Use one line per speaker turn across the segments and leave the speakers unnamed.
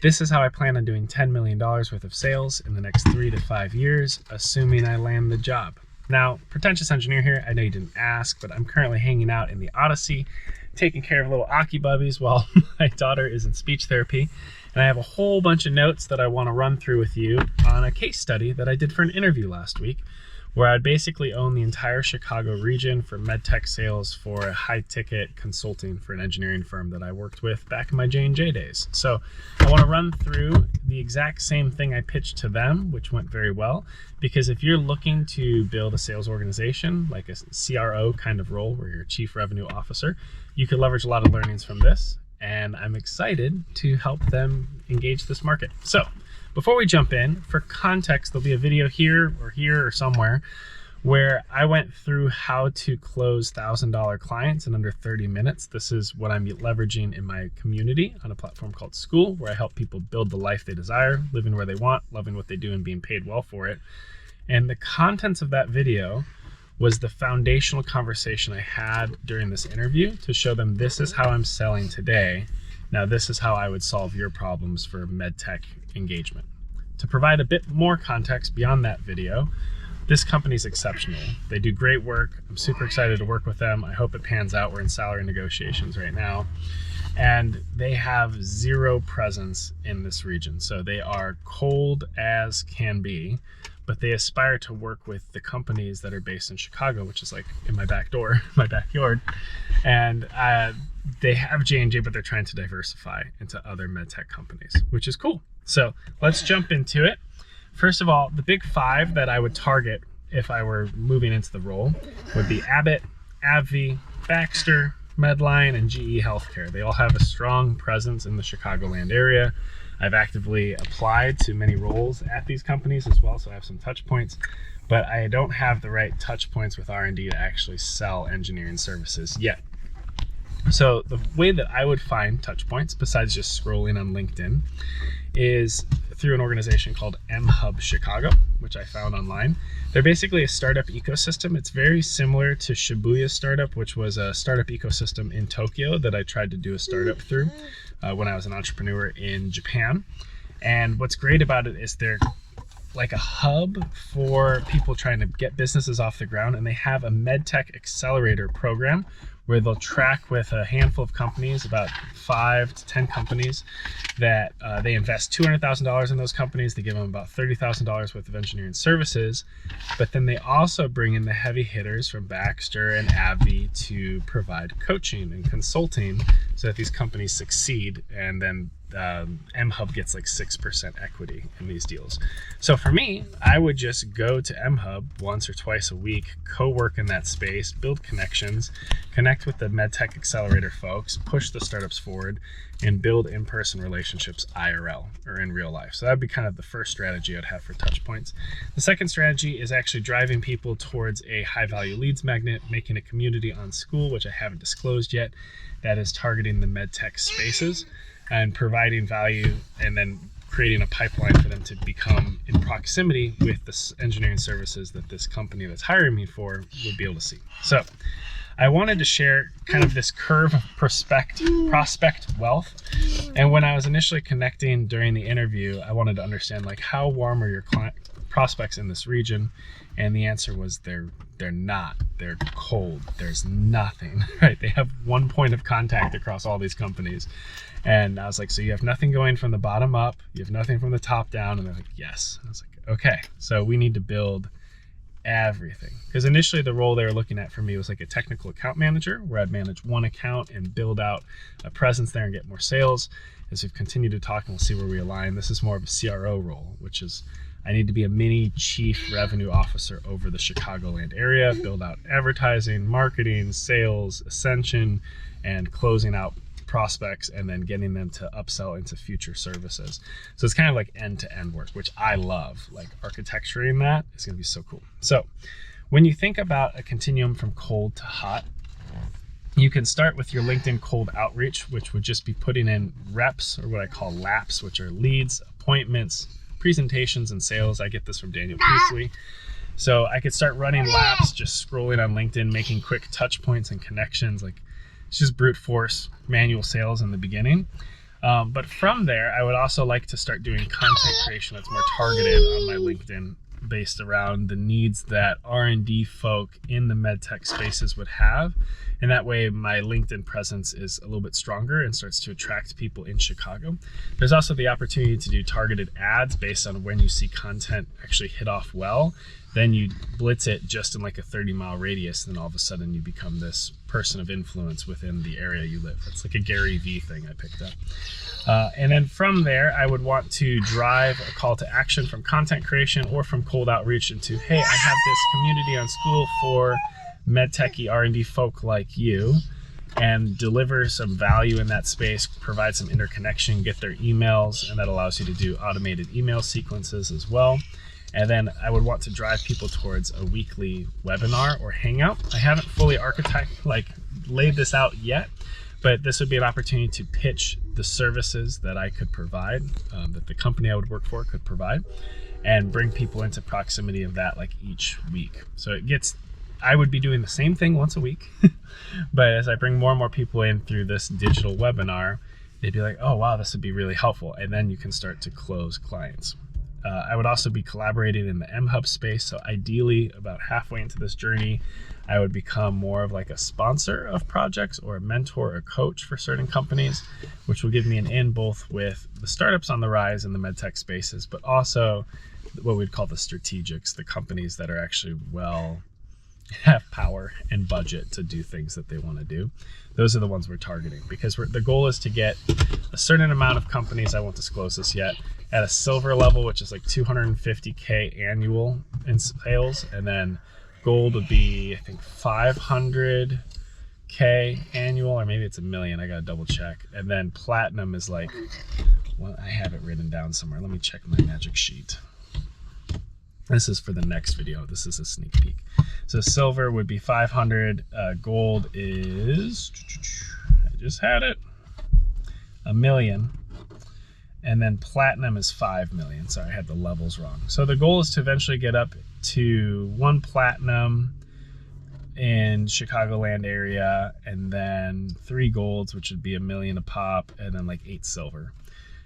This is how I plan on doing $10 million worth of sales in the next 3 to 5 years, assuming I land the job. Now, pretentious engineer here, I know you didn't ask, but I'm currently hanging out in the Odyssey, taking care of little Aki bubbies while my daughter is in speech therapy. And I have a whole bunch of notes that I want to run through with you on a case study that I did for an interview last week, where I'd basically own the entire Chicago region for MedTech sales for a high-ticket consulting for an engineering firm that I worked with back in my J&J days. So I want to run through the exact same thing I pitched to them, which went very well, because if you're looking to build a sales organization, like a CRO kind of role where you're a chief revenue officer, you could leverage a lot of learnings from this, and I'm excited to help them engage this market. So before we jump in, for context, there'll be a video here or somewhere where I went through how to close $1,000 clients in under 30 minutes. This is what I'm leveraging in my community on a platform called Skool, where I help people build the life they desire, living where they want, loving what they do, and being paid well for it. And the contents of that video was the foundational conversation I had during this interview to show them this is how I'm selling today. Now, this is how I would solve your problems for MedTech engagement. To provide a bit more context beyond that video, this company's exceptional. They do great work. I'm super excited to work with them. I hope it pans out. We're in salary negotiations right now. And they have zero presence in this region. So they are cold as can be, but they aspire to work with the companies that are based in Chicago, which is like in my back door, my backyard. And they have J&J, but they're trying to diversify into other MedTech companies, which is cool. So let's jump into it. First of all, the big five that I would target if I were moving into the role would be Abbott, AbbVie, Baxter, Medline, and GE Healthcare. They all have a strong presence in the Chicagoland area. I've actively applied to many roles at these companies as well, so I have some touch points, but I don't have the right touch points with R&D to actually sell engineering services yet. So the way that I would find touch points, besides just scrolling on LinkedIn, is through an organization called M-Hub Chicago, which I found online. They're basically a startup ecosystem. It's very similar to Shibuya Startup, which was a startup ecosystem in Tokyo that I tried to do a startup through when I was an entrepreneur in Japan. And what's great about it is they're like a hub for people trying to get businesses off the ground, and they have a MedTech accelerator program where they'll track with a handful of companies, about 5 to 10 companies, that they invest $200,000 in those companies. They give them about $30,000 worth of engineering services, but then they also bring in the heavy hitters from Baxter and AbbVie to provide coaching and consulting so that these companies succeed, and then M-Hub gets like 6% equity in these deals. So for me, I would just go to M-Hub once or twice a week, co-work in that space, build connections, connect with the MedTech accelerator folks, push the startups forward, and build in-person relationships IRL, or in real life. So that'd be kind of the first strategy I'd have for touch points. The second strategy is actually driving people towards a high-value leads magnet, making a community on Skool, which I haven't disclosed yet, that is targeting the MedTech spaces and providing value, and then creating a pipeline for them to become in proximity with the engineering services that this company that's hiring me for would be able to see. So I wanted to share kind of this curve of prospect wealth. And when I was initially connecting during the interview, I wanted to understand, like, how warm are your prospects in this region? And the answer was they're not. They're cold. There's nothing, right? They have one point of contact across all these companies. And I was like, so you have nothing going from the bottom up, you have nothing from the top down? And they're like, yes. And I was like, okay, so we need to build everything. Because initially the role they were looking at for me was like a technical account manager, where I'd manage one account and build out a presence there and get more sales. As we've continued to talk, and we'll see where we align, this is more of a CRO role, which is I need to be a mini chief revenue officer over the Chicagoland area, build out advertising, marketing, sales, ascension, and closing out prospects, and then getting them to upsell into future services. So it's kind of like end-to-end work, which I love. Like, architecturing that is going to be so cool. So when you think about a continuum from cold to hot, you can start with your LinkedIn cold outreach, which would just be putting in reps, or what I call laps, which are leads, appointments, presentations, and sales. I get this from Daniel Priestley. So I could start running laps, just scrolling on LinkedIn, making quick touch points and connections. Like, it's just brute force manual sales in the beginning. But from there, I would also like to start doing content creation that's more targeted on my LinkedIn, based around the needs that R&D folk in the MedTech spaces would have. And that way my LinkedIn presence is a little bit stronger and starts to attract people in Chicago. There's also the opportunity to do targeted ads based on when you see content actually hit off well. Then you blitz it just in like a 30-mile radius, and then all of a sudden you become this person of influence within the area you live. It's like a Gary Vee thing I picked up. And then from there, I would want to drive a call to action from content creation or from cold outreach into, hey, I have this community on Skool for MedTech R&D folk like you, and deliver some value in that space, provide some interconnection, get their emails, and that allows you to do automated email sequences as well. And then I would want to drive people towards a weekly webinar or hangout. I haven't fully laid this out yet, but this would be an opportunity to pitch the services that I could provide, that the company I would work for could provide, and bring people into proximity of that like each week. So I would be doing the same thing once a week, but as I bring more and more people in through this digital webinar, they'd be like, oh wow, this would be really helpful. And then you can start to close clients. I would also be collaborating in the MHub space. So ideally about halfway into this journey, I would become more of like a sponsor of projects or a mentor or coach for certain companies, which will give me an in both with the startups on the rise in the MedTech spaces, but also what we'd call the strategics, the companies that are actually have power and budget to do things that they want to do. Those are the ones we're targeting, because the goal is to get a certain amount of companies, I won't disclose this yet, at a silver level, which is like 250K annual in sales. And then gold would be, I think, 500K annual, or maybe it's $1 million. I got to double check. And then platinum is like, well, I have it written down somewhere. Let me check my magic sheet. This is for the next video. This is a sneak peek. So silver would be 500. Gold is, I just had it, $1 million. And then platinum is 5 million. Sorry, I had the levels wrong. So the goal is to eventually get up to 1 platinum in Chicagoland area, and then 3 golds, which would be $1 million a pop, and then like 8 silver.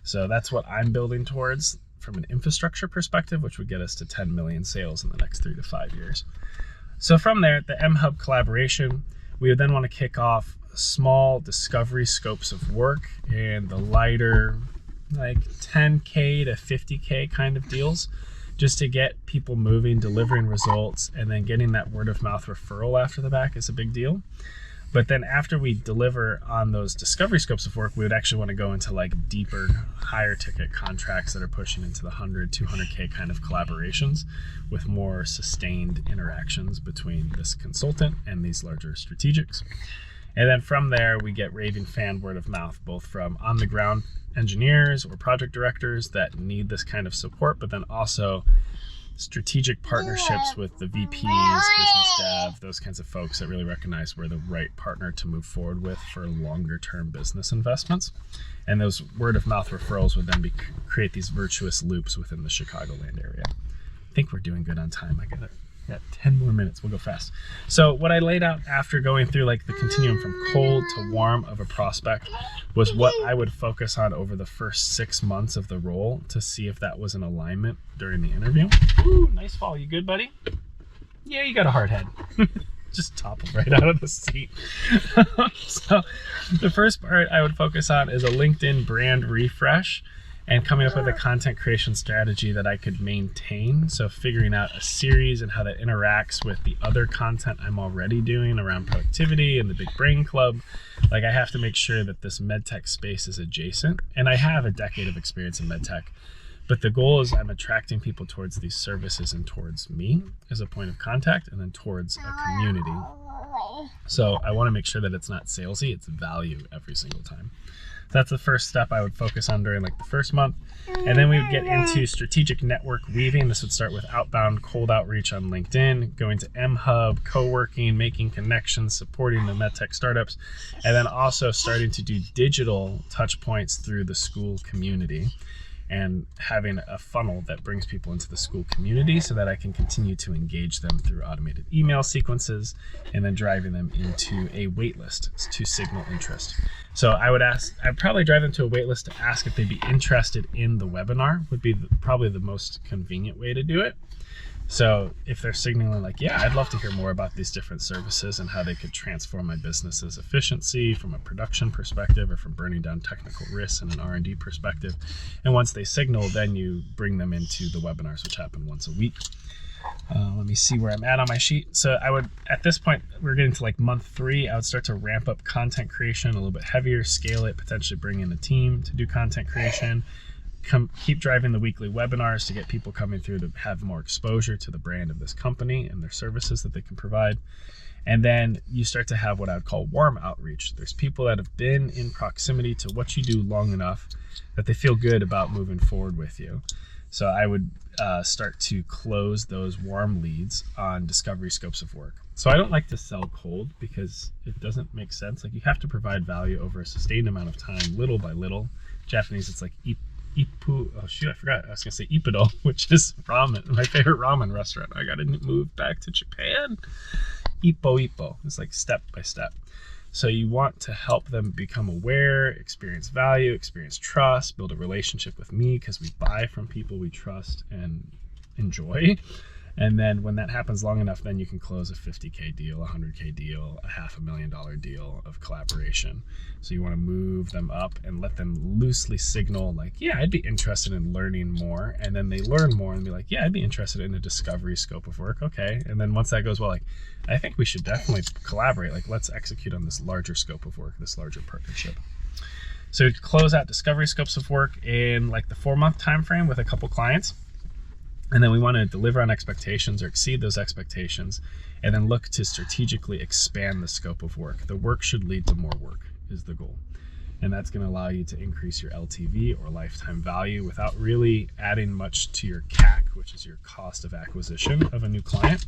So that's what I'm building towards from an infrastructure perspective, which would get us to 10 million sales in the next 3 to 5 years. So from there, the MHub collaboration, we would then want to kick off small discovery scopes of work and the lighter, like 10K to 50K kind of deals, just to get people moving, delivering results, and then getting that word of mouth referral after the back is a big deal. But then after we deliver on those discovery scopes of work, we would actually want to go into like deeper, higher ticket contracts that are pushing into the 100, 200K kind of collaborations with more sustained interactions between this consultant and these larger strategics. And then from there, we get raving fan word of mouth, both from on the ground engineers or project directors that need this kind of support, but then also strategic partnerships with the VPs, business dev, those kinds of folks that really recognize we're the right partner to move forward with for longer term business investments. And those word of mouth referrals would then create these virtuous loops within the Chicagoland area. I think we're doing good on time. I got 10 more minutes. We'll go fast. So what I laid out after going through like the continuum from cold to warm of a prospect was what I would focus on over the first 6 months of the role to see if that was an alignment during the interview. Ooh, nice fall. You good, buddy? Yeah, you got a hard head. Just toppled right out of the seat. So the first part I would focus on is a LinkedIn brand refresh and coming up with a content creation strategy that I could maintain. So figuring out a series and how that interacts with the other content I'm already doing around productivity and the Big Brain Club. Like, I have to make sure that this MedTech space is adjacent. And I have a decade of experience in MedTech, but the goal is I'm attracting people towards these services and towards me as a point of contact, and then towards a community. So I want to make sure that it's not salesy, it's value every single time. So that's the first step I would focus on during like the first month. And then we would get into strategic network weaving. This would start with outbound cold outreach on LinkedIn, going to MHub, co-working, making connections, supporting the MedTech startups, and then also starting to do digital touch points through the Skool community. and having a funnel that brings people into the Skool community so that I can continue to engage them through automated email sequences and then driving them into a wait list to signal interest. So I'd probably drive them to a wait list to ask if they'd be interested in the webinar, would be probably the most convenient way to do it. So if they're signaling like, yeah, I'd love to hear more about these different services and how they could transform my business's efficiency from a production perspective or from burning down technical risks and an R&D perspective. And once they signal, then you bring them into the webinars, which happen once a week. Let me see where I'm at on my sheet. So I would, at this point, we're getting to like month 3, I would start to ramp up content creation a little bit heavier, scale it, potentially bring in a team to do content creation. Keep driving the weekly webinars to get people coming through to have more exposure to the brand of this company and their services that they can provide. And then you start to have what I would call warm outreach. There's people that have been in proximity to what you do long enough that they feel good about moving forward with you. So I would start to close those warm leads on discovery scopes of work. So I don't like to sell cold because it doesn't make sense. Like, you have to provide value over a sustained amount of time, little by little. Japanese, it's like Ippu, oh shoot, I forgot. I was gonna say Ippudo, which is ramen, my favorite ramen restaurant. I gotta move back to Japan. Ippo. It's like step by step. So you want to help them become aware, experience value, experience trust, build a relationship with me because we buy from people we trust and enjoy. And then when that happens long enough, then you can close a $50K deal, a $100K deal, a $500,000 deal of collaboration. So you want to move them up and let them loosely signal like, yeah, I'd be interested in learning more. And then they learn more and be like, yeah, I'd be interested in a discovery scope of work. Okay. And then once that goes well, like, I think we should definitely collaborate. Like, let's execute on this larger scope of work, this larger partnership. So close out discovery scopes of work in like the 4-month time frame with a couple clients. And then we want to deliver on expectations or exceed those expectations, and then look to strategically expand the scope of work. The work should lead to more work is the goal. And that's going to allow you to increase your LTV or lifetime value without really adding much to your CAC, which is your cost of acquisition of a new client.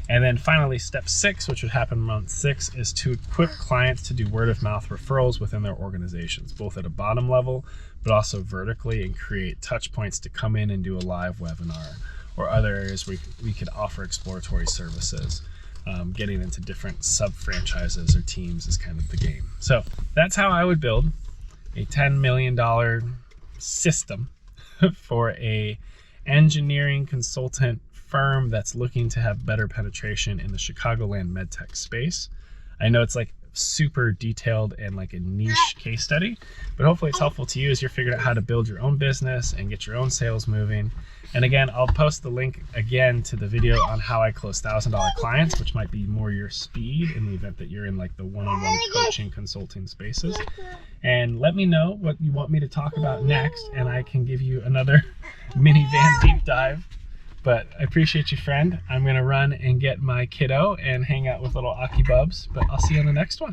And then finally, step 6, which would happen month 6, is to equip clients to do word of mouth referrals within their organizations, both at a bottom level, but also vertically, and create touch points to come in and do a live webinar or other areas where we could offer exploratory services. Getting into different sub-franchises or teams is kind of the game. So that's how I would build a $10 million system for a engineering consultant firm that's looking to have better penetration in the Chicagoland MedTech space. I know it's like super detailed and like a niche case study, but hopefully it's helpful to you as you're figuring out how to build your own business and get your own sales moving. And again, I'll post the link again to the video on how I close $1,000 clients, which might be more your speed in the event that you're in like the one-on-one coaching consulting spaces. And let me know what you want me to talk about next, and I can give you another minivan deep dive. But I appreciate you, friend. I'm going to run and get my kiddo and hang out with little Aki Bubs, but I'll see you on the next one.